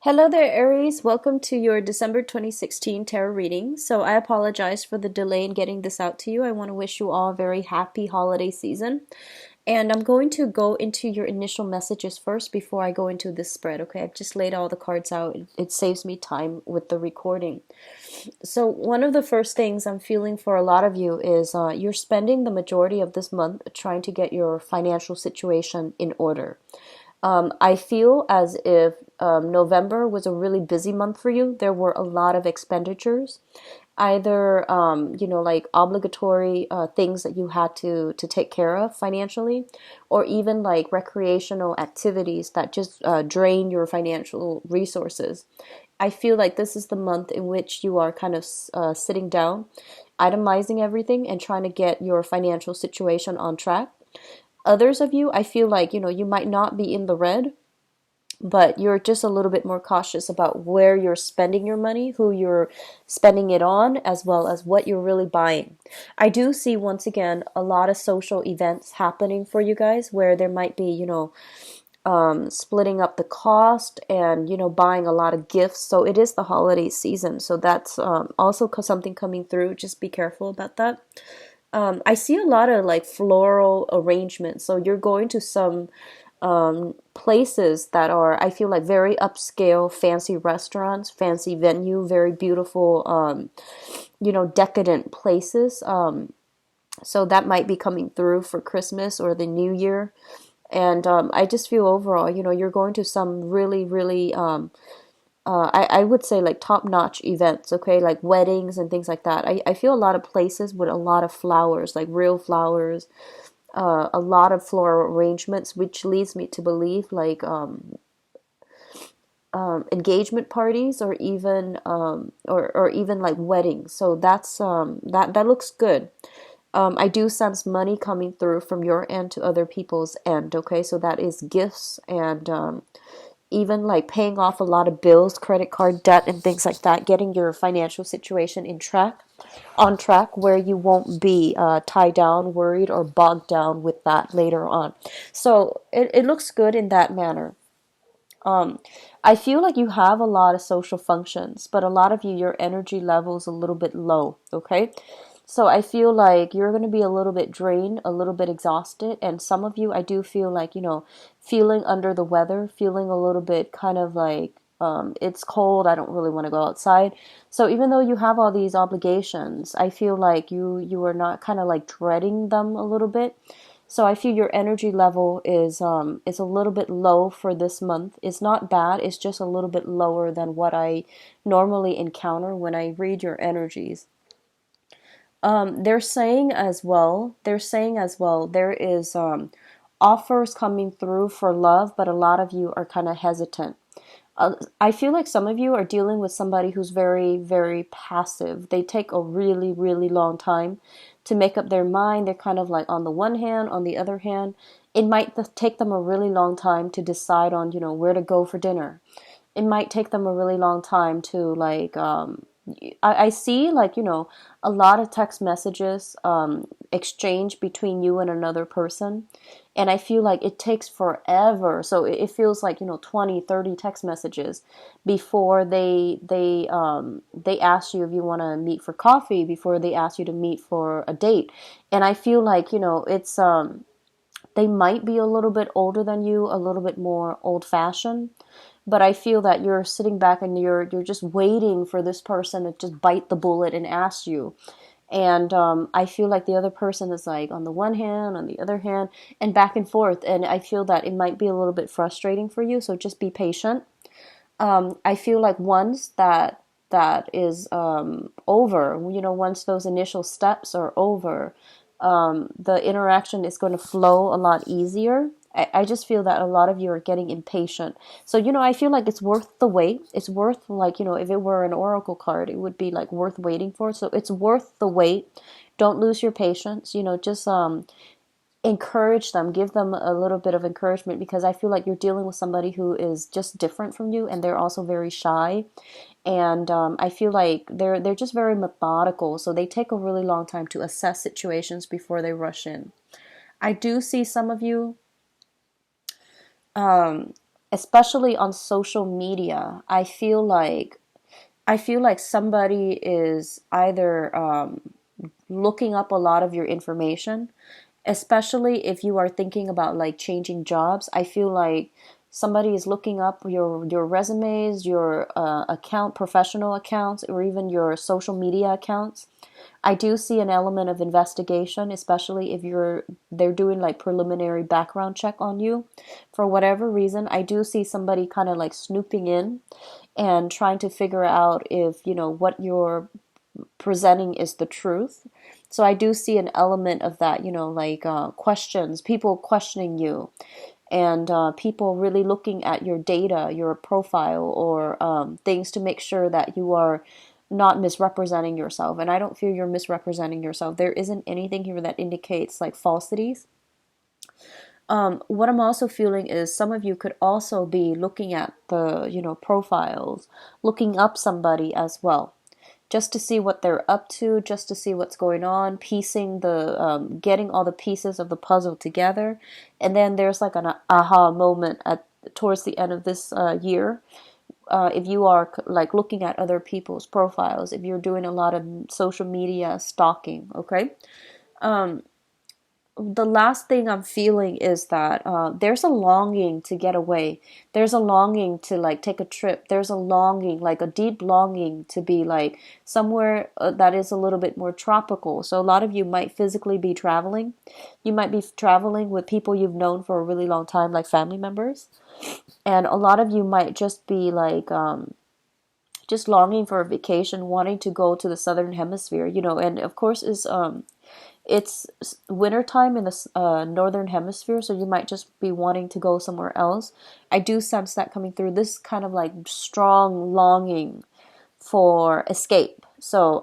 Hello there, Aries. Welcome to your December 2016 tarot reading. So I apologize for the delay in getting this out to you. I want to wish you all a very happy holiday season. And I'm going to go into your initial messages first before I go into this spread, okay? I've just laid all the cards out. It saves me time with the recording. So one of the first things I'm feeling for a lot of you is you're spending the majority of this month trying to get your financial situation in order. I feel as if November was a really busy month for you. There were a lot of expenditures, either like obligatory things that you had to take care of financially, or even like recreational activities that just drain your financial resources. I feel like this is the month in which you are kind of sitting down, itemizing everything, and trying to get your financial situation on track. Others of you, I feel like, you might not be in the red, but you're just a little bit more cautious about where you're spending your money, who you're spending it on, as well as what you're really buying. I do see, once again, a lot of social events happening for you guys where there might be, splitting up the cost and, buying a lot of gifts. So it is the holiday season. So that's also something coming through. Just be careful about that. I see a lot of like floral arrangements. So you're going to some places that are, I feel like, very upscale, fancy restaurants, fancy venue, very beautiful, decadent places. So that might be coming through for Christmas or the New Year. And I just feel overall, you're going to some really, really I would say like top-notch events, okay, like weddings and things like that. I feel a lot of places with a lot of flowers, like real flowers, a lot of floral arrangements, which leads me to believe like engagement parties or even or even like weddings. So that's that looks good. I do sense money coming through from your end to other people's end, okay? So that is gifts and even like paying off a lot of bills, credit card debt, and things like that, getting your financial situation on track where you won't be tied down, worried, or bogged down with that later on. So it looks good in that manner. I feel like you have a lot of social functions, but a lot of you, your energy level is a little bit low, okay? So I feel like you're going to be a little bit drained, a little bit exhausted, and some of you, I do feel like, feeling under the weather, feeling a little bit kind of like it's cold, I don't really want to go outside. So even though you have all these obligations, I feel like you are not kind of like dreading them a little bit. So I feel your energy level is a little bit low for this month. It's not bad, it's just a little bit lower than what I normally encounter when I read your energies. They're saying as well, there is offers coming through for love, but a lot of you are kind of hesitant. I feel like some of you are dealing with somebody who's very, very passive. They take a really, really long time to make up their mind. They're kind of like on the one hand, on the other hand, it might take them a really long time to decide on, where to go for dinner. It might take them a really long time to like I see like a lot of text messages exchanged between you and another person, and I feel like it takes forever. So it feels like 20, 30 text messages before they ask you if you want to meet for coffee, before they ask you to meet for a date. And I feel like it's they might be a little bit older than you, a little bit more old fashioned, but I feel that you're sitting back and you're just waiting for this person to just bite the bullet and ask you. And I feel like the other person is like on the one hand, on the other hand, and back and forth. And I feel that it might be a little bit frustrating for you. So just be patient. I feel like once that is over, once those initial steps are over, the interaction is going to flow a lot easier. I just feel that a lot of you are getting impatient. So, I feel like it's worth the wait. It's worth, like, if it were an oracle card, it would be like worth waiting for. So it's worth the wait. Don't lose your patience. Just encourage them, give them a little bit of encouragement, because I feel like you're dealing with somebody who is just different from you, and they're also very shy. And I feel like they're just very methodical, so they take a really long time to assess situations before they rush in. I do see some of you especially on social media. I feel like somebody is either looking up a lot of your information, especially if you are thinking about like changing jobs. I feel like somebody is looking up your resumes, your account, professional accounts, or even your social media accounts. I do see an element of investigation, especially if they're doing like preliminary background check on you. For whatever reason, I do see somebody kind of like snooping in and trying to figure out if, what you're presenting is the truth. So I do see an element of that, like questions, people questioning you, and people really looking at your data, your profile, or things to make sure that you are not misrepresenting yourself. And I don't feel you're misrepresenting yourself. There isn't anything here that indicates like falsities. What I'm also feeling is some of you could also be looking at the, profiles, looking up somebody as well, just to see what they're up to, just to see what's going on, piecing getting all the pieces of the puzzle together. And then there's like an aha moment towards the end of this year. If you are like looking at other people's profiles, if you're doing a lot of social media stalking, okay? The last thing I'm feeling is that there's a longing to get away. There's a longing to like take a trip. There's a longing, like a deep longing to be like somewhere that is a little bit more tropical. So a lot of you might physically be traveling. You might be traveling with people you've known for a really long time, like family members. And a lot of you might just be like just longing for a vacation, wanting to go to the southern hemisphere, and of course is it's wintertime in the northern hemisphere, so you might just be wanting to go somewhere else. I do sense that coming through, this kind of like strong longing for escape. So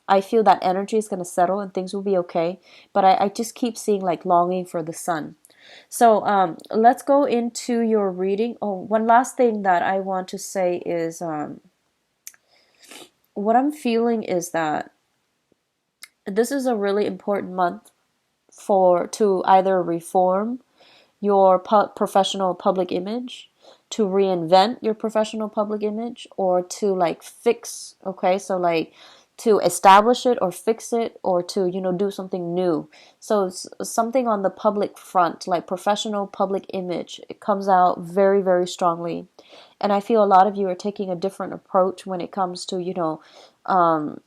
I feel that energy is going to settle and things will be okay. But I just keep seeing like longing for the sun. So let's go into your reading. Oh, one last thing that I want to say is what I'm feeling is that this is a really important month to either reform your professional public image, to reinvent your professional public image, or to like fix, okay? So like to establish it or fix it, or to, do something new. So it's something on the public front, like professional public image. It comes out very, very strongly. And I feel a lot of you are taking a different approach when it comes to, um,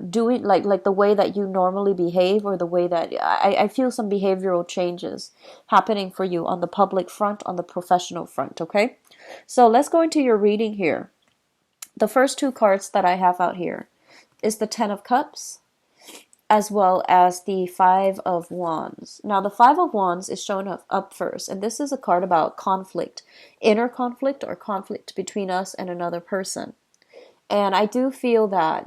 doing like the way that you normally behave, or the way that I feel some behavioral changes happening for you on the public front, on the professional front, okay? So let's go into your reading here. The first two cards that I have out here is the Ten of Cups as well as the Five of Wands. Now the Five of Wands is shown up first, and this is a card about conflict, inner conflict, or conflict between us and another person. And I do feel that,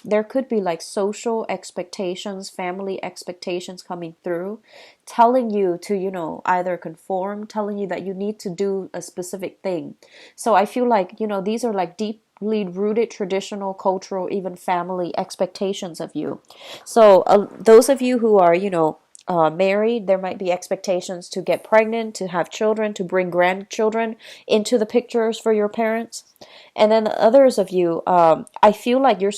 there could be like social expectations, family expectations coming through, telling you to, either conform, telling you that you need to do a specific thing. So I feel like, these are like deeply rooted traditional, cultural, even family expectations of you. So those of you who are, married, there might be expectations to get pregnant, to have children, to bring grandchildren into the pictures for your parents. And then the others of you, I feel like you're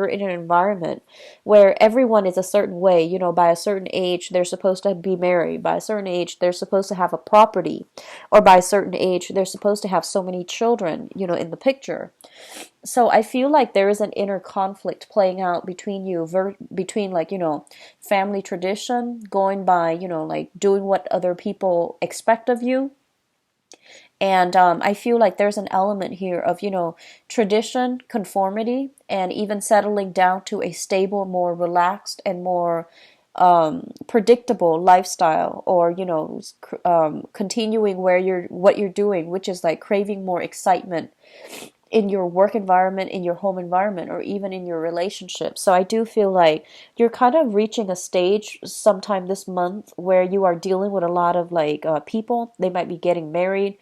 in an environment where everyone is a certain way. By a certain age, they're supposed to be married. By a certain age, they're supposed to have a property. Or by a certain age, they're supposed to have so many children, in the picture. So I feel like there is an inner conflict playing out between you, between like, family tradition, going by, like doing what other people expect of you. And I feel like there's an element here of, tradition, conformity, and even settling down to a stable, more relaxed, and more predictable lifestyle, or, continuing what you're doing, which is like craving more excitement in your work environment, in your home environment, or even in your relationship. So I do feel like you're kind of reaching a stage sometime this month where you are dealing with a lot of like people. They might be getting married.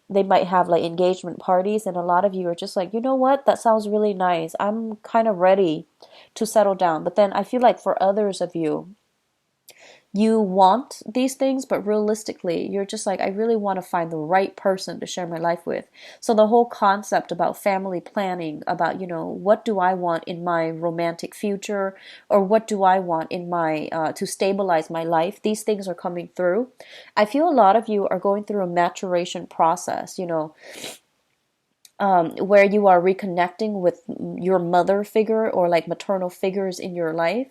They might have like engagement parties. And a lot of you are just like, you know what? That sounds really nice. I'm kind of ready to settle down. But then I feel like for others of you, you want these things, but realistically, you're just like, I really want to find the right person to share my life with. So the whole concept about family planning, about, what do I want in my romantic future, or what do I want in my, to stabilize my life, these things are coming through. I feel a lot of you are going through a maturation process, where you are reconnecting with your mother figure or like maternal figures in your life.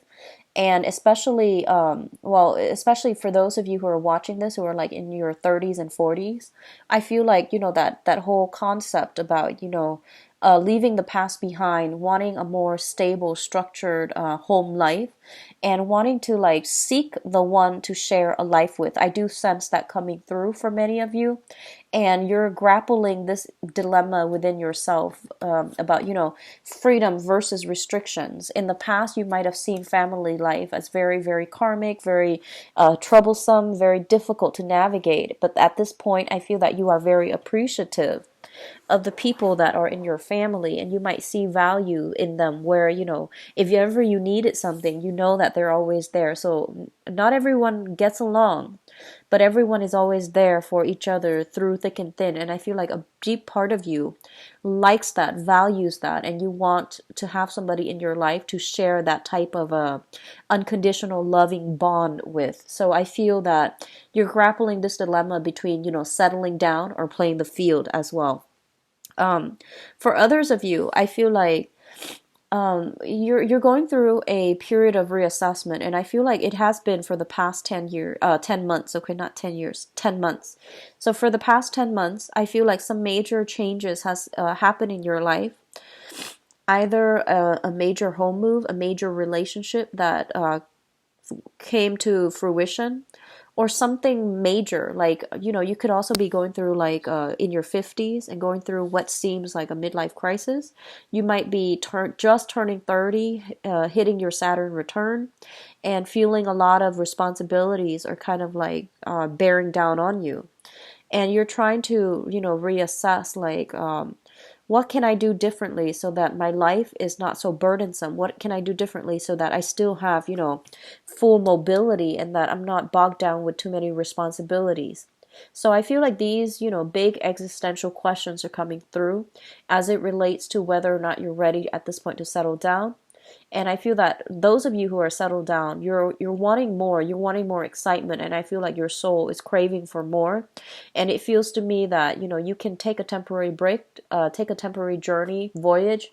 And especially, especially for those of you who are watching this who are like in your 30s and 40s, I feel like, that whole concept about, leaving the past behind, wanting a more stable, structured home life, and wanting to like seek the one to share a life with. I do sense that coming through for many of you, and you're grappling this dilemma within yourself, about, freedom versus restrictions. In the past, you might have seen family life as very, very karmic, very troublesome, very difficult to navigate. But at this point, I feel that you are very appreciative of the people that are in your family, and you might see value in them, where, if ever you needed something, you know that they're always there. So not everyone gets along, but everyone is always there for each other through thick and thin. And I feel like a deep part of you likes that, values that, and you want to have somebody in your life to share that type of a unconditional loving bond with. So I feel that you're grappling this dilemma between, settling down or playing the field as well. For others of you, I feel like you're going through a period of reassessment, and I feel like it has been for the past 10 months. Okay, not 10 years, 10 months. So for the past 10 months, I feel like some major changes has happened in your life. Either a major home move, a major relationship that came to fruition, or something major, like, you could also be going through like in your 50s and going through what seems like a midlife crisis. You might be just turning 30, hitting your Saturn return, and feeling a lot of responsibilities are kind of like bearing down on you, and you're trying to, reassess, like, what can I do differently so that my life is not so burdensome? What can I do differently so that I still have, full mobility, and that I'm not bogged down with too many responsibilities? So I feel like these, big existential questions are coming through as it relates to whether or not you're ready at this point to settle down. And I feel that those of you who are settled down, you're wanting more, you're wanting more excitement, and I feel like your soul is craving for more. And it feels to me that, you can take a temporary break, take a temporary journey, voyage,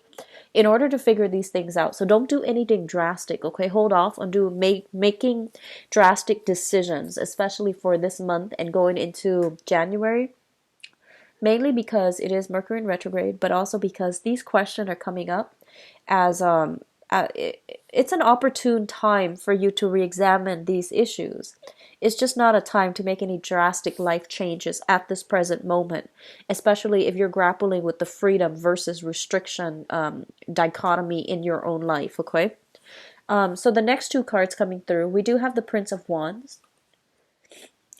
in order to figure these things out. So don't do anything drastic, okay? Hold off on making drastic decisions, especially for this month and going into January. Mainly because it is Mercury in retrograde, but also because these questions are coming up as it's an opportune time for you to re-examine these issues. It's just not a time to make any drastic life changes at this present moment, especially if you're grappling with the freedom versus restriction dichotomy in your own life, okay? So the next two cards coming through, we do have the Prince of Wands.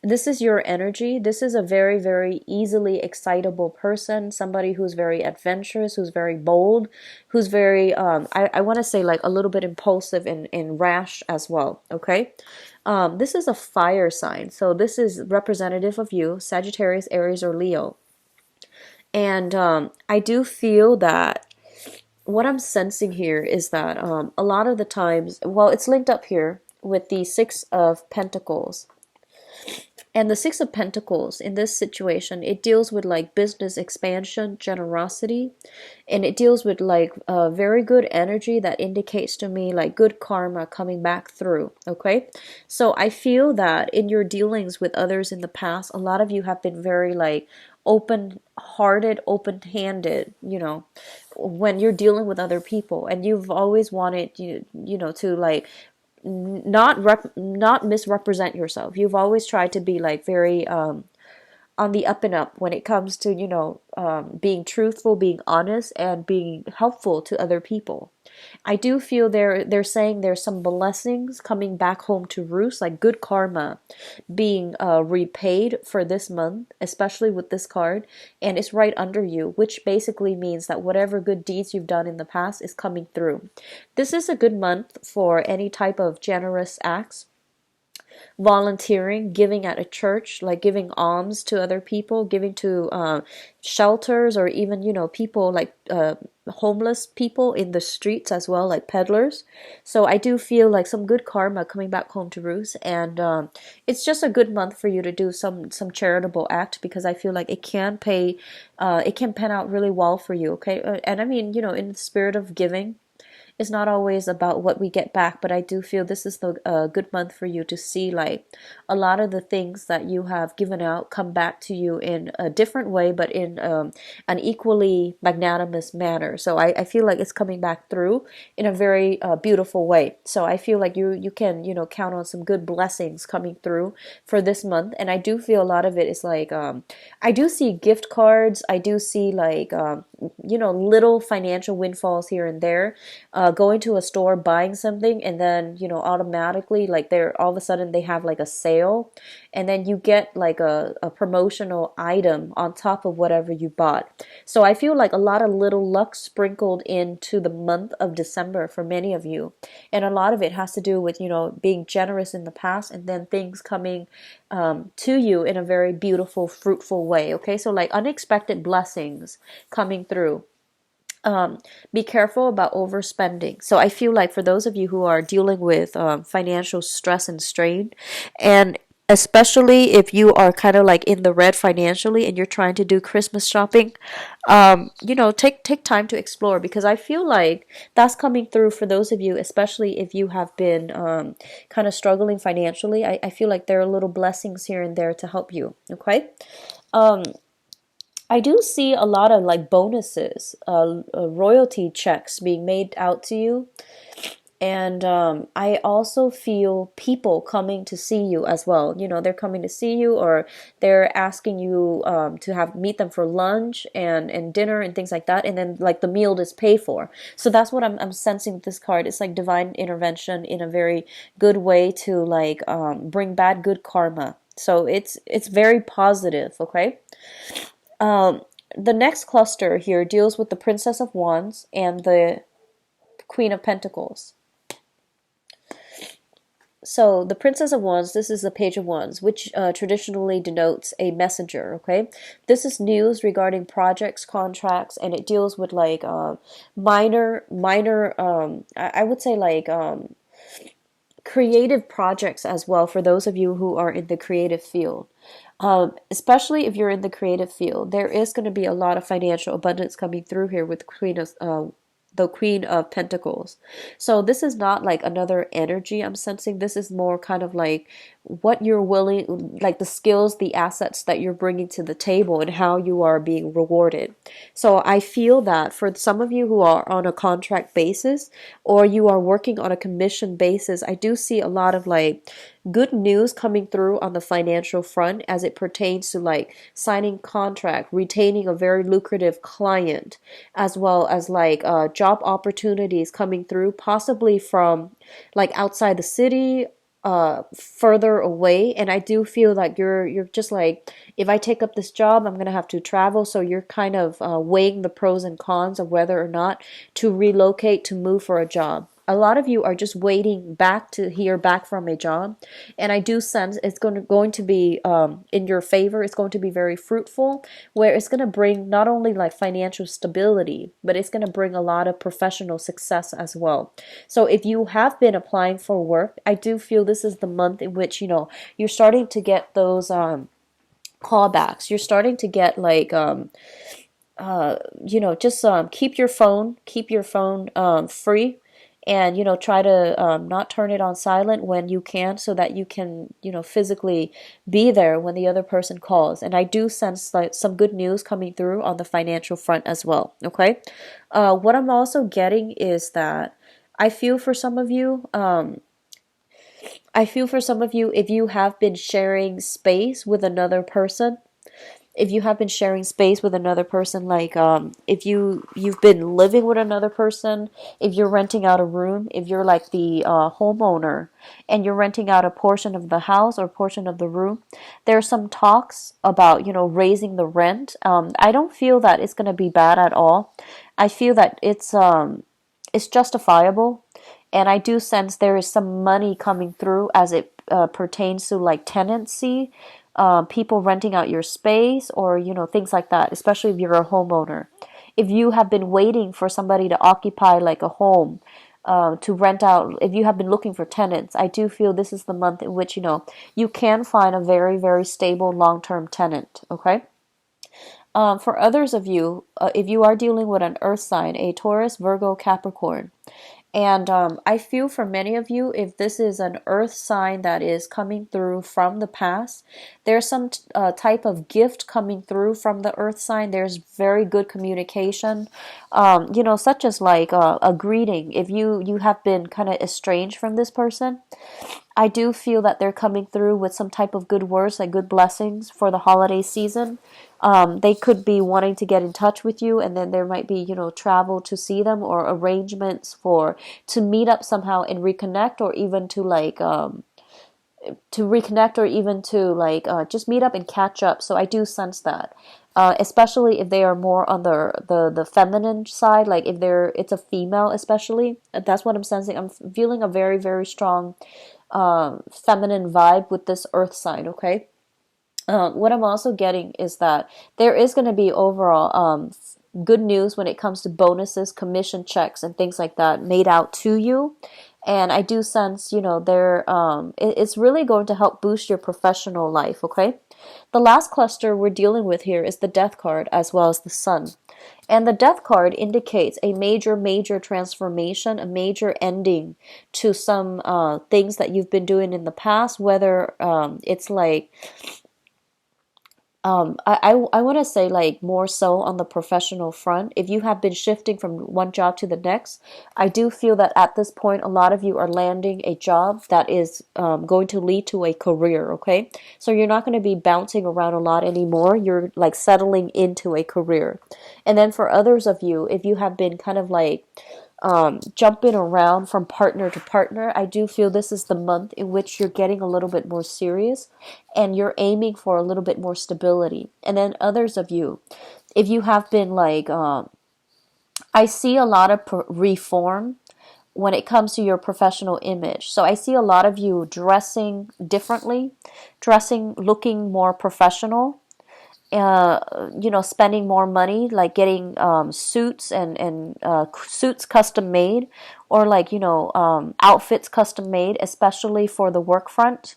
This is your energy. This is a very, very easily excitable person, somebody who's very adventurous, who's very bold, who's very, I want to say like a little bit impulsive and rash as well, okay? This is a fire sign, so this is representative of you, Sagittarius, Aries, or Leo. And I do feel that what I'm sensing here is that a lot of the times, well, it's linked up here with the Six of Pentacles. And the Six of Pentacles in this situation, it deals with like business expansion, generosity, and it deals with like very good energy that indicates to me like good karma coming back through, okay? So I feel that in your dealings with others in the past, a lot of you have been very like open-hearted, open-handed, when you're dealing with other people, and you've always wanted to like not misrepresent yourself. You've always tried to be like very on the up and up when it comes to being truthful, being honest, and being helpful to other people. I do feel they're saying there's some blessings coming back home to roost, like good karma being repaid for this month, especially with this card, and it's right under you, which basically means that whatever good deeds you've done in the past is coming through. This is a good month for any type of generous acts. volunteering, giving at a church, like giving alms to other people, giving to shelters, or even, people like homeless people in the streets as well, like peddlers. So I do feel like some good karma coming back home to roost, and it's just a good month for you to do some charitable act, because I feel like it can pan out really well for you. Okay, and I mean, in the spirit of giving, it's not always about what we get back, but I do feel this is the good month for you to see like a lot of the things that you have given out come back to you in a different way, but in an equally magnanimous manner. So I feel like it's coming back through in a very beautiful way. So I feel like you can count on some good blessings coming through for this month, and I do feel a lot of it is like I do see gift cards. I do see like little financial windfalls here and there, going to a store, buying something, and then automatically, like, they're all of a sudden they have like a sale, and then you get like a promotional item on top of whatever you bought. So I feel like a lot of little luck sprinkled into the month of December for many of you, and a lot of it has to do with being generous in the past, and then things coming to you in a very beautiful, fruitful way. Okay, so like unexpected blessings coming through. Be careful about overspending. So I feel like for those of you who are dealing with financial stress and strain, and especially if you are kind of like in the red financially and you're trying to do Christmas shopping, take time to explore, because I feel like that's coming through for those of you, especially if you have been kind of struggling financially. I feel like there are little blessings here and there to help you. Okay. Um, I do see a lot of like bonuses, royalty checks being made out to you. And I also feel people coming to see you as well. They're coming to see you, or they're asking you to have meet them for lunch and dinner and things like that. And then like the meal is paid for. So that's what I'm sensing with this card. It's like divine intervention in a very good way to like bring bad good karma. So it's very positive. Okay. Um, the next cluster here deals with the Princess of Wands and the Queen of Pentacles. So the Princess of Wands, this is the Page of Wands, which traditionally denotes a messenger, okay? This is news regarding projects, contracts, and it deals with like minor, I would say like creative projects as well, for those of you who are in the creative field. Especially if you're in the creative field, there is going to be a lot of financial abundance coming through here with the Queen of Pentacles. So this is not like another energy I'm sensing. This is more kind of like what you're willing, like the skills, the assets that you're bringing to the table, and how you are being rewarded. So I feel that for some of you who are on a contract basis, or you are working on a commission basis, I do see a lot of like good news coming through on the financial front as it pertains to like signing contract, retaining a very lucrative client, as well as like job opportunities coming through, possibly from like outside the city, further away. And I do feel like you're just like, if I take up this job, I'm gonna have to travel. So you're kind of weighing the pros and cons of whether or not to relocate, to move for a job. A lot of you are just waiting back to hear back from a job, and I do sense it's going to be in your favor. It's going to be very fruitful, where it's going to bring not only like financial stability, but it's going to bring a lot of professional success as well. So if you have been applying for work, I do feel this is the month in which you're starting to get those callbacks. You're starting to get like just keep your phone free, and try to not turn it on silent when you can, so that you can physically be there when the other person calls. And I do sense like some good news coming through on the financial front as well. Okay. What I'm also getting is that I feel for some of you if you have been sharing space with another person, if you have been sharing space with another person, like if you've been living with another person, if you're renting out a room, if you're like the homeowner and you're renting out a portion of the house or portion of the room, there are some talks about raising the rent. I don't feel that it's going to be bad at all. I feel that it's justifiable, and I do sense there is some money coming through as it pertains to like tenancy, people renting out your space, or things like that, especially if you're a homeowner. If you have been waiting for somebody to occupy like a home, to rent out, if you have been looking for tenants, I do feel this is the month in which you can find a very, very stable long-term tenant. Okay. For others of you, if you are dealing with an earth sign, a Taurus, Virgo, Capricorn, and I feel for many of you, if this is an earth sign that is coming through from the past, there's some type of gift coming through from the earth sign. There's very good communication, such as like a greeting. If you have been kind of estranged from this person, I do feel that they're coming through with some type of good words, like good blessings for the holiday season. They could be wanting to get in touch with you, and then there might be, travel to see them, or arrangements for to meet up somehow and reconnect, or even to just meet up and catch up. So I do sense that. Especially if they are more on the feminine side, like if it's a female, especially, that's what I'm sensing. I'm feeling a very, very strong feminine vibe with this earth sign. Okay. What I'm also getting is that there is going to be overall good news when it comes to bonuses, commission checks, and things like that made out to you. And I do sense, it's really going to help boost your professional life. Okay. The last cluster we're dealing with here is the Death card, as well as the Sun. And the Death card indicates a major, major transformation, a major ending to some things that you've been doing in the past, whether it's like I want to say like more so on the professional front. If you have been shifting from one job to the next, I do feel that at this point, a lot of you are landing a job that is going to lead to a career. Okay. So you're not going to be bouncing around a lot anymore. You're like settling into a career. And then for others of you, if you have been kind of like jumping around from partner to partner, I do feel this is the month in which you're getting a little bit more serious and you're aiming for a little bit more stability. And then others of you, if you have been like, I see a lot of reform when it comes to your professional image. So I see a lot of you dressing differently, looking more professional, spending more money, like getting suits and suits custom made, or like outfits custom made, especially for the work front.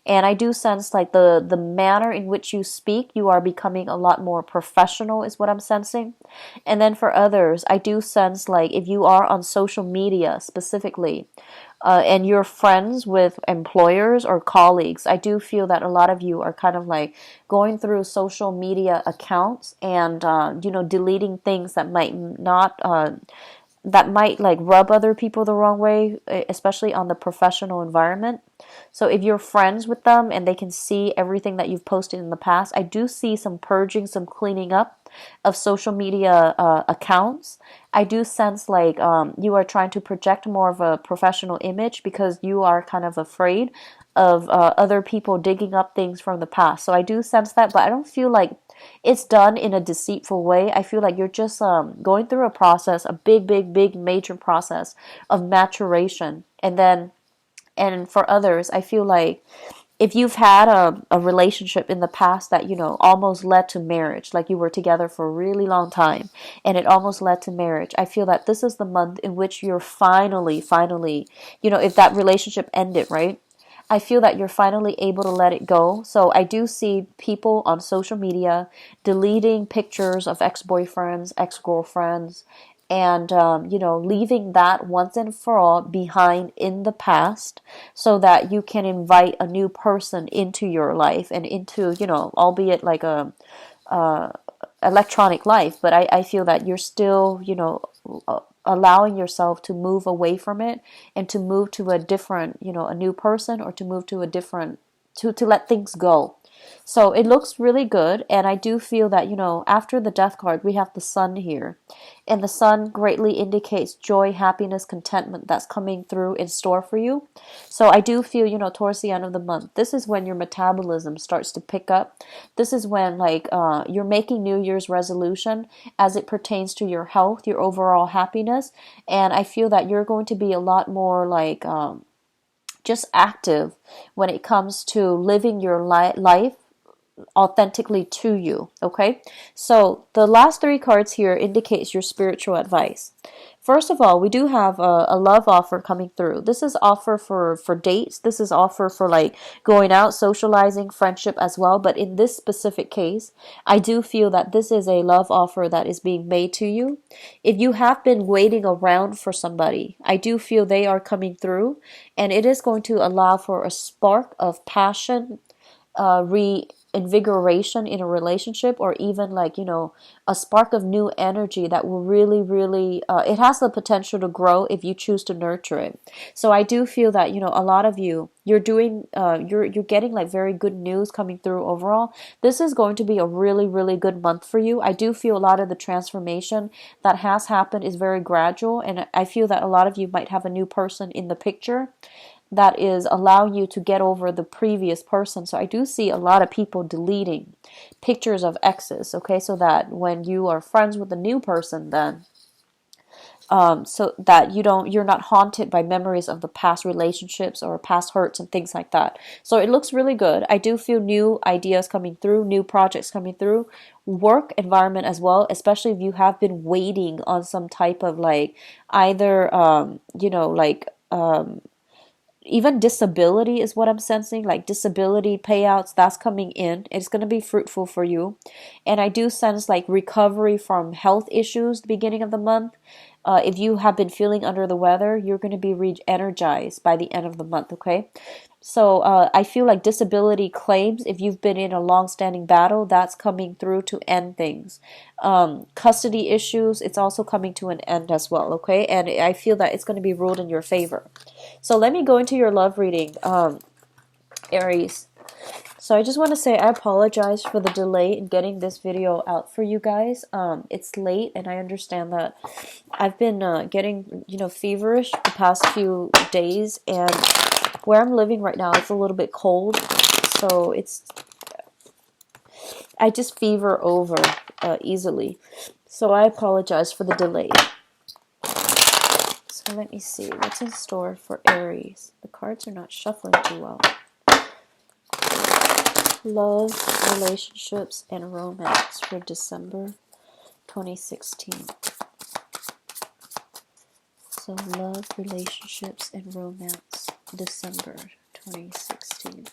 And I do sense like the manner in which you speak, you are becoming a lot more professional, is what I'm sensing. And then for others, I do sense like if you are on social media specifically, and you're friends with employers or colleagues, I do feel that a lot of you are kind of like going through social media accounts and deleting things that might not that might like rub other people the wrong way, especially on the professional environment. So if you're friends with them and they can see everything that you've posted in the past, I do see some purging, some cleaning up of social media accounts. I do sense like you are trying to project more of a professional image because you are kind of afraid of other people digging up things from the past. So I do sense that, but I don't feel like it's done in a deceitful way. I feel like you're just going through a process, a big, big, big, major process of maturation. And for others, I feel like if you've had a relationship in the past that, almost led to marriage, like you were together for a really long time and it almost led to marriage, I feel that this is the month in which you're finally, if that relationship ended, right? I feel that you're finally able to let it go. So I do see people on social media deleting pictures of ex-boyfriends, ex-girlfriends, and leaving that once and for all behind in the past, so that you can invite a new person into your life and into, albeit like a electronic life, but I feel that you're still, allowing yourself to move away from it and to move to a different, a new person, or to move to a different, to let things go. So it looks really good. And I do feel that, after the Death card, we have the Sun here. And the Sun greatly indicates joy, happiness, contentment that's coming through in store for you. So I do feel, towards the end of the month, this is when your metabolism starts to pick up. This is when like you're making New Year's resolution as it pertains to your health, your overall happiness. And I feel that you're going to be a lot more like just active when it comes to living your life authentically to you. Okay, so the last three cards here indicates your spiritual advice. First of all, we do have a love offer coming through. This is offer for dates. This is offer for like going out, socializing, friendship as well. But in this specific case, I do feel that this is a love offer that is being made to you. If you have been waiting around for somebody, I do feel they are coming through, and it is going to allow for a spark of passion, reinvigoration in a relationship, or even like, a spark of new energy that will really, really, it has the potential to grow if you choose to nurture it. So I do feel that, a lot of you, you're doing, you're getting like very good news coming through overall. This is going to be a really, really good month for you. I do feel a lot of the transformation that has happened is very gradual, and I feel that a lot of you might have a new person in the picture that is allowing you to get over the previous person. So I do see a lot of people deleting pictures of exes, okay, so that when you are friends with a new person, then so that you're not haunted by memories of the past relationships or past hurts and things like that. So it looks really good. I do feel new ideas coming through, new projects coming through, work environment as well, especially if you have been waiting on some type of like either even disability is what I'm sensing, like disability payouts, that's coming in. It's going to be fruitful for you. And I do sense like recovery from health issues the beginning of the month. If you have been feeling under the weather, you're going to be re-energized by the end of the month, okay? So I feel like disability claims, if you've been in a long-standing battle, that's coming through to end things. Custody issues, it's also coming to an end as well, okay? And I feel that it's going to be ruled in your favor. So let me go into your love reading, Aries. So I just want to say I apologize for the delay in getting this video out for you guys. It's late, and I understand that I've been getting, feverish the past few days, and where I'm living right now, it's a little bit cold, so I just fever over easily. So I apologize for the delay. So let me see what's in store for Aries. The cards are not shuffling too well. Love, relationships, and romance for December 2016. So love, relationships, and romance, December 2016.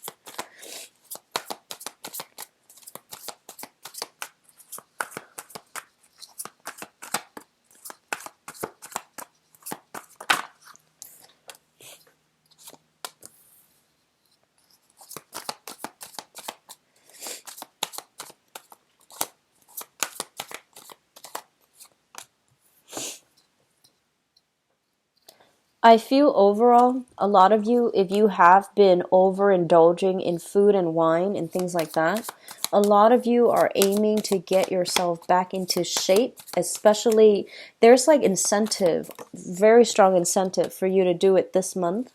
I feel overall, a lot of you, if you have been overindulging in food and wine and things like that, a lot of you are aiming to get yourself back into shape, especially there's like incentive, very strong incentive for you to do it this month.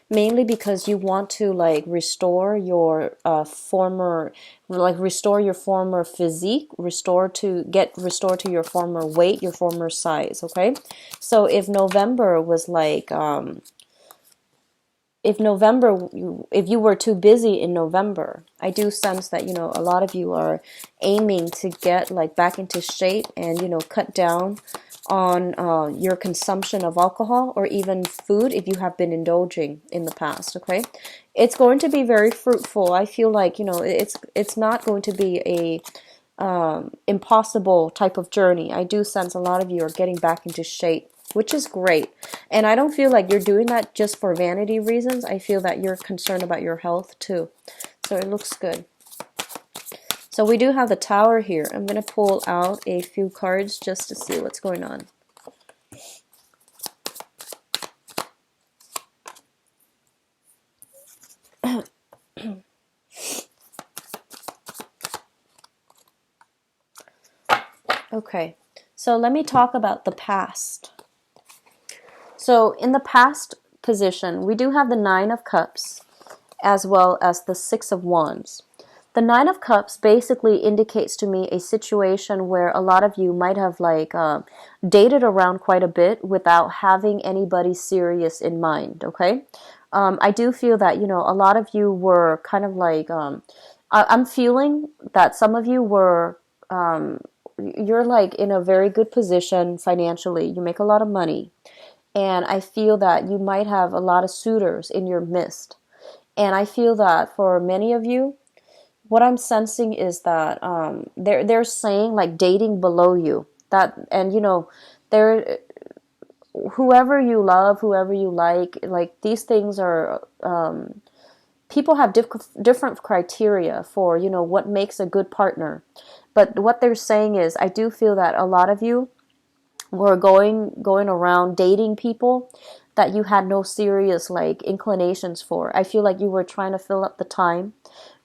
Mainly because you want to like restore your restore your former physique, restore to your former weight, your former size, okay? So if November was like if you were too busy in November, I do sense that, a lot of you are aiming to get like back into shape and, cut down on your consumption of alcohol or even food if you have been indulging in the past, okay? It's going to be very fruitful. I feel like, it's not going to be a impossible type of journey. I do sense a lot of you are getting back into shape, which is great. And I don't feel like you're doing that just for vanity reasons. I feel that you're concerned about your health too. So it looks good. So we do have the Tower here. I'm going to pull out a few cards just to see what's going on. Okay, so let me talk about the past. So in the past position, we do have the Nine of Cups as well as the Six of Wands. The Nine of Cups basically indicates to me a situation where a lot of you might have like dated around quite a bit without having anybody serious in mind, okay? I do feel that, a lot of you were kind of like, I'm feeling that some of you were, you're like in a very good position financially. You make a lot of money. And I feel that you might have a lot of suitors in your midst. And I feel that for many of you, what I'm sensing is that they're saying like dating below you. That, and they're, whoever you love, whoever you like these things are, people have different criteria for, what makes a good partner. But what they're saying is, I do feel that a lot of you were going around dating people that you had no serious like inclinations for. I feel like you were trying to fill up the time.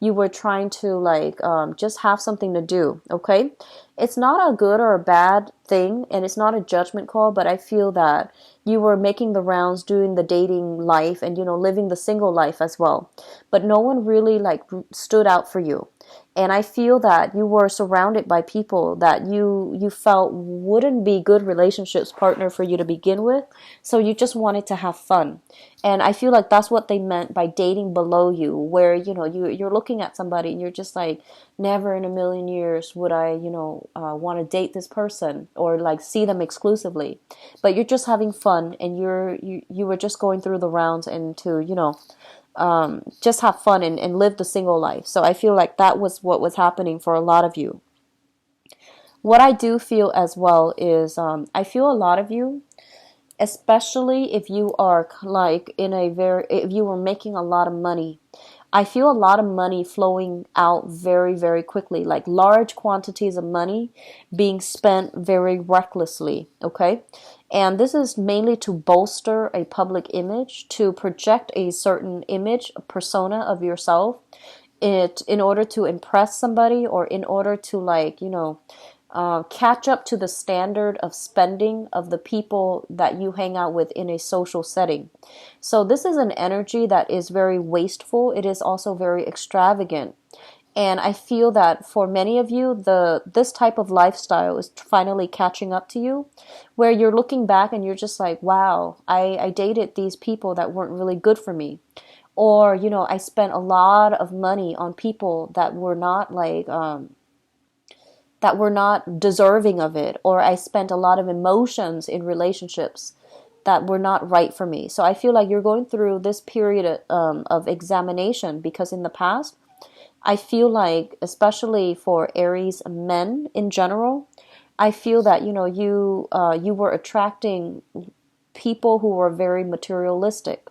You were trying to like just have something to do. Okay, it's not a good or a bad thing, and it's not a judgment call. But I feel that you were making the rounds, doing the dating life, and living the single life as well. But no one really like stood out for you. And I feel that you were surrounded by people that you felt wouldn't be good relationships partner for you to begin with. So you just wanted to have fun. And I feel like that's what they meant by dating below you, where you're looking at somebody and you're just like, never in a million years would I want to date this person or like see them exclusively. But you're just having fun, and you were just going through the rounds and to just have fun and live the single life. So I feel like that was what was happening for a lot of you. What I do feel as well is I feel a lot of you, especially if you are like if you were making a lot of money, I feel a lot of money flowing out very, very quickly, like large quantities of money being spent very recklessly, okay? And this is mainly to bolster a public image, to project a certain image, a persona of yourself, in order to impress somebody, or in order to like, catch up to the standard of spending of the people that you hang out with in a social setting. So this is an energy that is very wasteful. It is also very extravagant. And I feel that for many of you, this type of lifestyle is finally catching up to you, where you're looking back and you're just like, wow, I dated these people that weren't really good for me. Or, I spent a lot of money on people that were not like, that were not deserving of it, or I spent a lot of emotions in relationships that were not right for me. So I feel like you're going through this period of examination, because in the past, I feel like, especially for Aries men in general, I feel that you were attracting people who were very materialistic,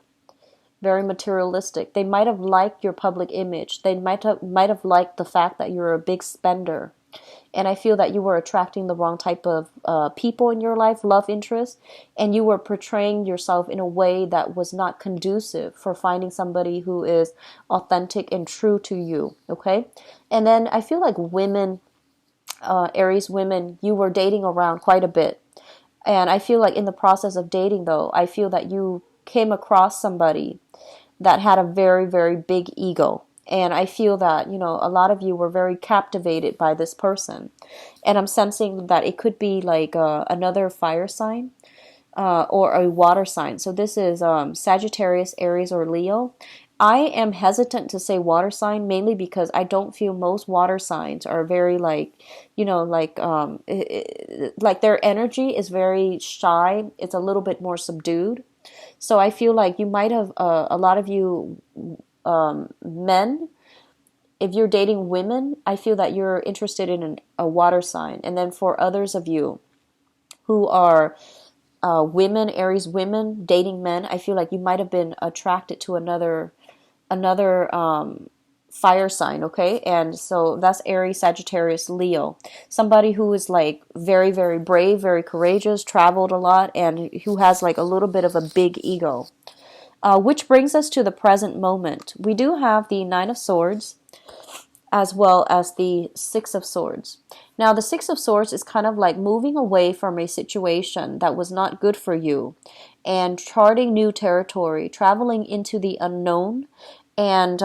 very materialistic. They might have liked your public image. They might have liked the fact that you're a big spender. And I feel that you were attracting the wrong type of people in your life, love interest, and you were portraying yourself in a way that was not conducive for finding somebody who is authentic and true to you, okay? And then I feel like women, Aries women, you were dating around quite a bit. And I feel like in the process of dating, though, I feel that you came across somebody that had a very, very big ego. And I feel that, a lot of you were very captivated by this person. And I'm sensing that it could be like another fire sign or a water sign. So this is Sagittarius, Aries, or Leo. I am hesitant to say water sign, mainly because I don't feel most water signs are very like, like their energy is very shy. It's a little bit more subdued. So I feel like you might have, a lot of you men, if you're dating women, I feel that you're interested in a water sign. And then for others of you who are women, Aries women, dating men, I feel like you might have been attracted to another fire sign, okay? And so that's Aries, Sagittarius, Leo. Somebody who is like very, very brave, very courageous, traveled a lot, and who has like a little bit of a big ego. Which brings us to the present moment. We do have the Nine of Swords as well as the Six of Swords. Now, the Six of Swords is kind of like moving away from a situation that was not good for you and charting new territory, traveling into the unknown, and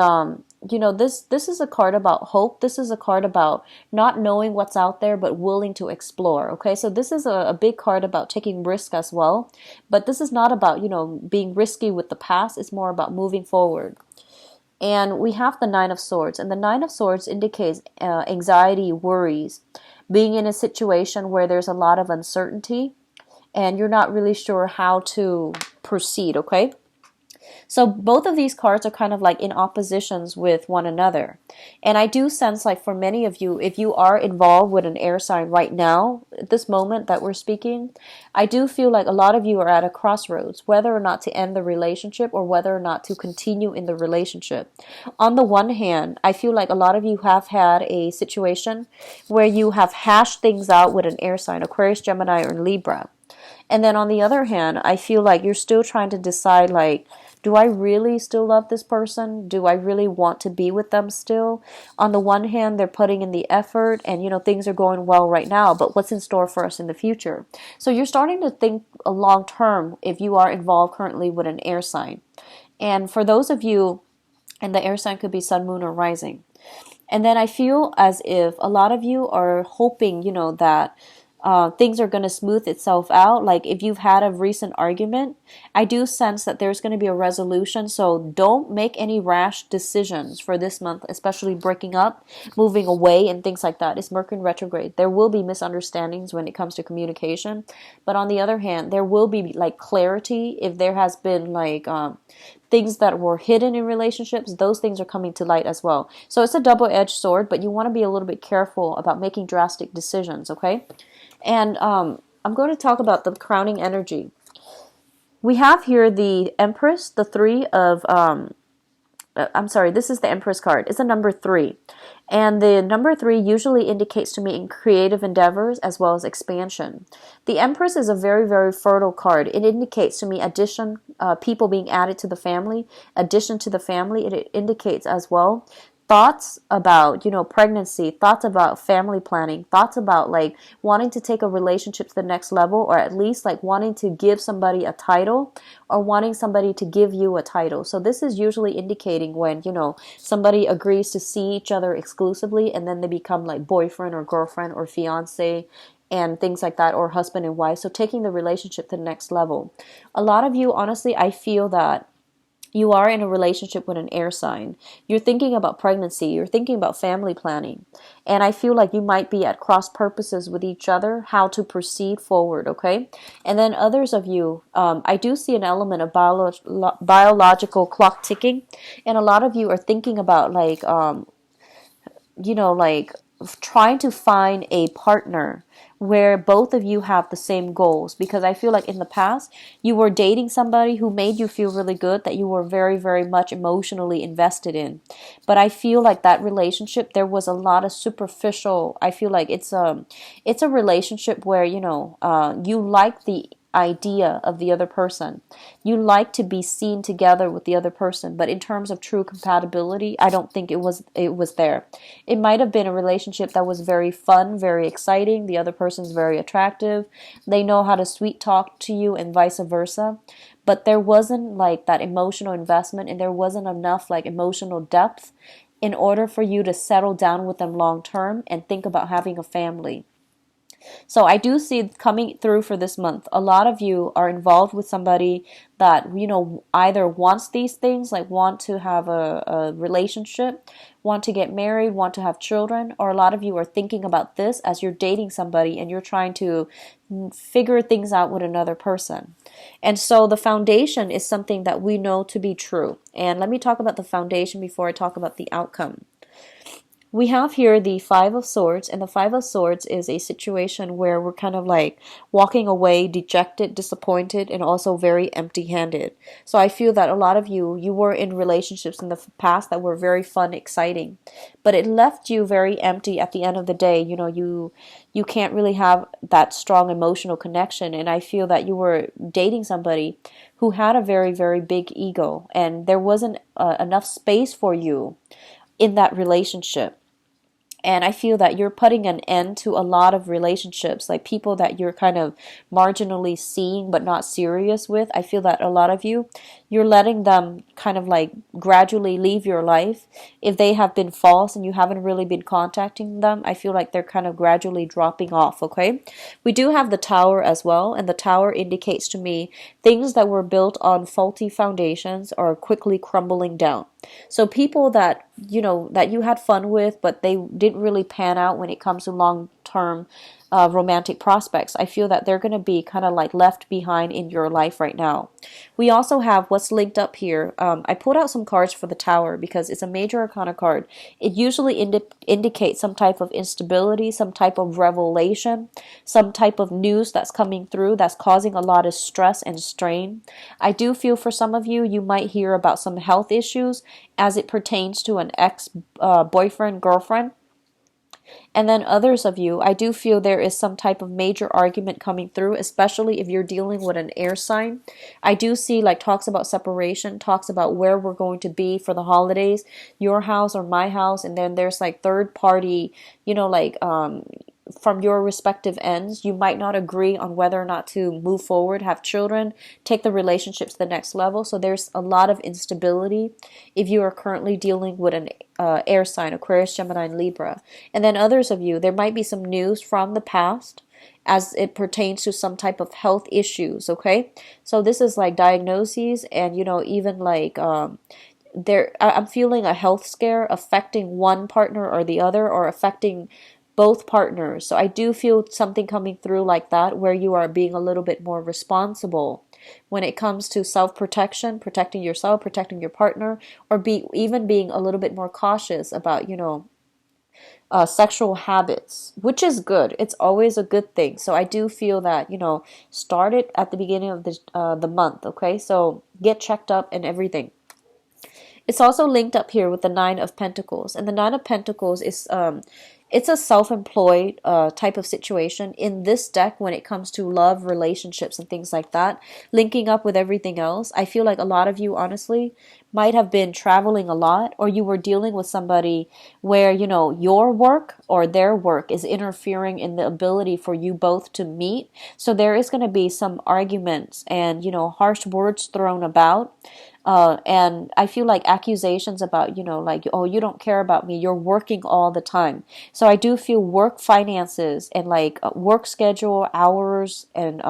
this is a card about hope. This is a card about not knowing what's out there but willing to explore. Okay, so this is a big card about taking risk as well, but this is not about being risky with the past. It's more about moving forward. And we have the Nine of Swords, and the Nine of Swords indicates anxiety, worries, being in a situation where there's a lot of uncertainty and you're not really sure how to proceed. Okay, so both of these cards are kind of like in oppositions with one another. And I do sense like for many of you, if you are involved with an air sign right now, at this moment that we're speaking, I do feel like a lot of you are at a crossroads, whether or not to end the relationship or whether or not to continue in the relationship. On the one hand, I feel like a lot of you have had a situation where you have hashed things out with an air sign, Aquarius, Gemini, or Libra. And then on the other hand, I feel like you're still trying to decide like, do I really still love this person? Do I really want to be with them still? On the one hand, they're putting in the effort and things are going well right now, but what's in store for us in the future? So you're starting to think a long term if you are involved currently with an air sign. And for those of you, and the air sign could be sun, moon, or rising. And then I feel as if a lot of you are hoping, that things are going to smooth itself out. Like if you've had a recent argument, I do sense that there's going to be a resolution. So don't make any rash decisions for this month, especially breaking up, moving away, and things like that. It's Mercury in retrograde. There will be misunderstandings when it comes to communication. But on the other hand, there will be like clarity if there has been like things that were hidden in relationships. Those things are coming to light as well. So it's a double-edged sword, but you want to be a little bit careful about making drastic decisions, okay? And I'm going to talk about the crowning energy. We have here the Empress, the three of, I'm sorry, this is the Empress card. It's a number 3. And the number 3 usually indicates to me in creative endeavors as well as expansion. The Empress is a very, very fertile card. It indicates to me addition, people being added to the family, addition to the family. It indicates as well thoughts about, pregnancy, thoughts about family planning, thoughts about like wanting to take a relationship to the next level, or at least like wanting to give somebody a title or wanting somebody to give you a title. So this is usually indicating when, somebody agrees to see each other exclusively and then they become like boyfriend or girlfriend or fiance and things like that, or husband and wife. So taking the relationship to the next level. A lot of you, honestly, I feel that you are in a relationship with an air sign. You're thinking about pregnancy. You're thinking about family planning. And I feel like you might be at cross purposes with each other, how to proceed forward, okay? And then others of you, I do see an element of biological clock ticking. And a lot of you are thinking about like, like trying to find a partner where both of you have the same goals, because I feel like in the past you were dating somebody who made you feel really good, that you were very, very much emotionally invested in. But I feel like that relationship, there was a lot of superficial. I feel like it's a relationship where you like the idea of the other person. You like to be seen together with the other person, but in terms of true compatibility, I don't think it was there. It might have been a relationship that was very fun, very exciting. The other person's very attractive. They know how to sweet talk to you and vice versa. But there wasn't like that emotional investment, and there wasn't enough like emotional depth in order for you to settle down with them long term and think about having a family. So I do see coming through for this month. A lot of you are involved with somebody that, either wants these things, like want to have a relationship, want to get married, want to have children, or a lot of you are thinking about this as you're dating somebody and you're trying to figure things out with another person. And so the foundation is something that we know to be true. And let me talk about the foundation before I talk about the outcome. We have here the Five of Swords, and the Five of Swords is a situation where we're kind of like walking away dejected, disappointed, and also very empty-handed. So I feel that a lot of you were in relationships in the past that were very fun, exciting, but it left you very empty at the end of the day. You can't really have that strong emotional connection, and I feel that you were dating somebody who had a very, very big ego, and there wasn't enough space for you in that relationship. And I feel that you're putting an end to a lot of relationships, like people that you're kind of marginally seeing but not serious with. I feel that a lot of you you're letting them kind of like gradually leave your life. If they have been false and you haven't really been contacting them, I feel like they're kind of gradually dropping off, okay? We do have the Tower as well, and the Tower indicates to me things that were built on faulty foundations are quickly crumbling down. So people that, that you had fun with, but they didn't really pan out when it comes to long-term romantic prospects, I feel that they're going to be kind of like left behind in your life right now. We also have what's linked up here. I pulled out some cards for the Tower because it's a major arcana card. It usually indicates some type of instability, some type of revelation, some type of news that's coming through that's causing a lot of stress and strain. I do feel for some of you, you might hear about some health issues as it pertains to an ex boyfriend, girlfriend. And then others of you, I do feel there is some type of major argument coming through, especially if you're dealing with an air sign. I do see like talks about separation, talks about where we're going to be for the holidays, your house or my house, and then there's like third party, like from your respective ends, you might not agree on whether or not to move forward, have children, take the relationship to the next level. So there's a lot of instability if you are currently dealing with an air sign, Aquarius, Gemini, and Libra. And then others of you, there might be some news from the past as it pertains to some type of health issues, okay? So this is like diagnoses and, even like I'm feeling a health scare affecting one partner or the other, or affecting both partners. So I do feel something coming through like that, where you are being a little bit more responsible when it comes to self-protection, protecting yourself, protecting your partner, or even being a little bit more cautious about, sexual habits, which is good. It's always a good thing. So I do feel that, start it at the beginning of the month, okay? So get checked up and everything. It's also linked up here with the Nine of Pentacles. And the Nine of Pentacles is it's a self-employed type of situation in this deck when it comes to love, relationships, and things like that, linking up with everything else. I feel like a lot of you, honestly, might have been traveling a lot, or you were dealing with somebody where, your work or their work is interfering in the ability for you both to meet. So there is going to be some arguments and, harsh words thrown about. And I feel like accusations about, like, oh, you don't care about me, you're working all the time. So I do feel work finances and like work schedule, hours, and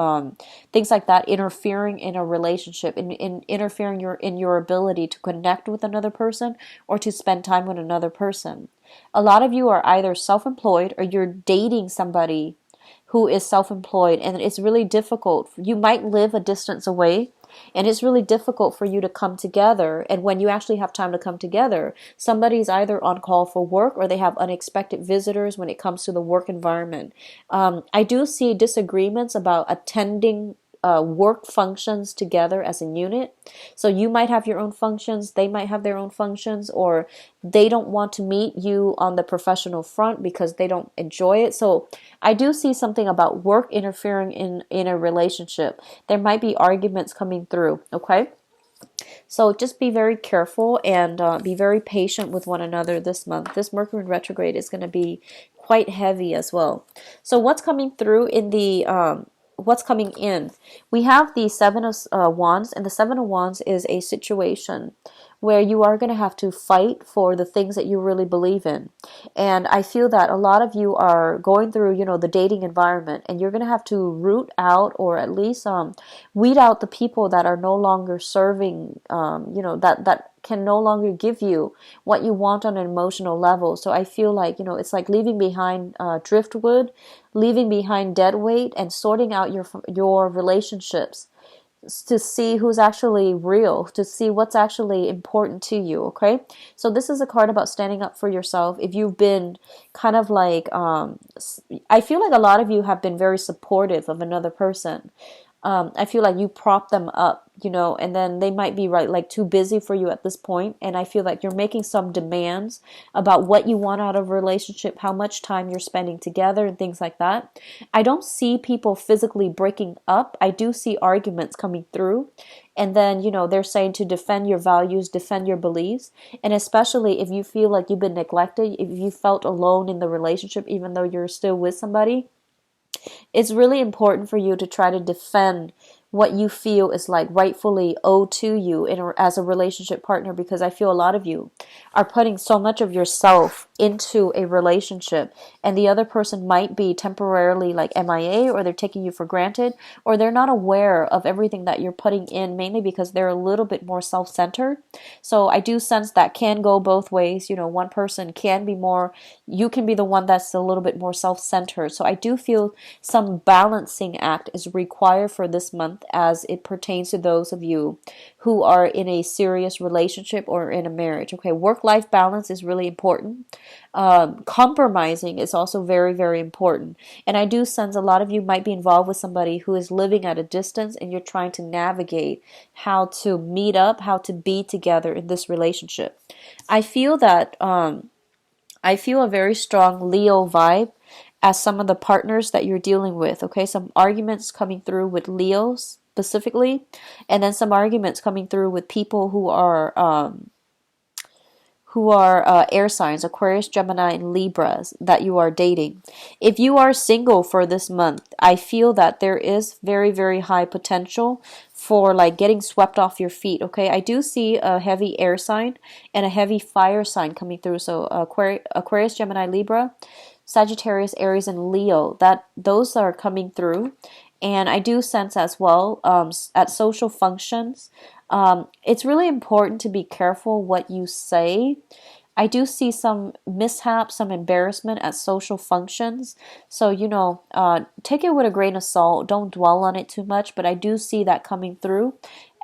things like that interfering in a relationship, in interfering in your ability to connect with another person or to spend time with another person. A lot of you are either self-employed or you're dating somebody who is self-employed, and it's really difficult. You might live a distance away, and it's really difficult for you to come together. And when you actually have time to come together, somebody's either on call for work or they have unexpected visitors when it comes to the work environment. I do see disagreements about attending work functions together as a unit. So you might have your own functions, they might have their own functions, or they don't want to meet you on the professional front because they don't enjoy it. So I do see something about work interfering in a relationship. There might be arguments coming through, okay? So just be very careful and be very patient with one another this month. This Mercury in retrograde is going to be quite heavy as well. So what's coming through in the what's coming in? We have the Seven of Wands, and the Seven of Wands is a situation where you are going to have to fight for the things that you really believe in. And I feel that a lot of you are going through, the dating environment, and you're going to have to root out, or at least weed out the people that are no longer serving, that can no longer give you what you want on an emotional level. So I feel like, it's like leaving behind driftwood, leaving behind dead weight, and sorting out your relationships to see who's actually real, to see what's actually important to you, okay? So this is a card about standing up for yourself. If you've been kind of like, I feel like a lot of you have been very supportive of another person. I feel like you prop them up, and then they might be like too busy for you at this point. And I feel like you're making some demands about what you want out of a relationship, how much time you're spending together, and things like that. I don't see people physically breaking up. I do see arguments coming through. And then, they're saying to defend your values, defend your beliefs. And especially if you feel like you've been neglected, if you felt alone in the relationship, even though you're still with somebody, it's really important for you to try to defend what you feel is like rightfully owed to you as a relationship partner, because I feel a lot of you are putting so much of yourself into a relationship, and the other person might be temporarily like MIA, or they're taking you for granted, or they're not aware of everything that you're putting in, mainly because they're a little bit more self-centered. So I do sense that can go both ways. One person can be more, you can be the one that's a little bit more self-centered. So I do feel some balancing act is required for this month as it pertains to those of you who are in a serious relationship or in a marriage. Okay, work-life balance is really important. Compromising is also very, very important. And I do sense a lot of you might be involved with somebody who is living at a distance, and you're trying to navigate how to meet up, how to be together in this relationship. I feel that I feel a very strong Leo vibe as some of the partners that you're dealing with. Okay, some arguments coming through with Leos specifically, and then some arguments coming through with people who are air signs, Aquarius, Gemini, and Libras that you are dating. If you are single for this month, I feel that there is very, very high potential for like getting swept off your feet. Okay, I do see a heavy air sign and a heavy fire sign coming through. So Aquarius, Gemini, Libra, Sagittarius, Aries, and Leo, that those are coming through. And I do sense as well, at social functions, it's really important to be careful what you say. I do see some mishaps, some embarrassment at social functions. So, take it with a grain of salt. Don't dwell on it too much. But I do see that coming through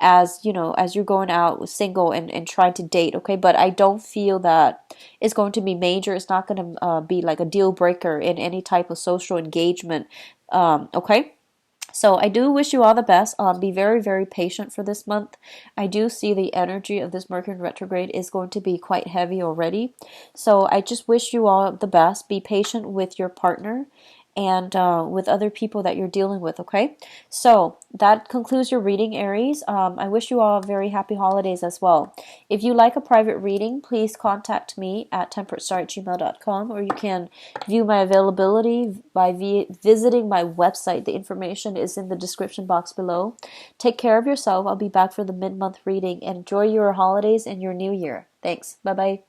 as you're going out with single and trying to date. Okay. But I don't feel that it's going to be major. It's not going to be like a deal breaker in any type of social engagement. Okay. So I do wish you all the best. Be very, very patient for this month. I do see the energy of this Mercury retrograde is going to be quite heavy already. So I just wish you all the best. Be patient with your partner and with other people that you're dealing with, okay? So that concludes your reading, Aries. I wish you all very happy holidays as well. If you like a private reading, please contact me at temperatestar@gmail.com, or you can view my availability by visiting my website. The information is in the description box below. Take care of yourself. I'll be back for the mid-month reading, and enjoy your holidays and your new year. Thanks. Bye-bye.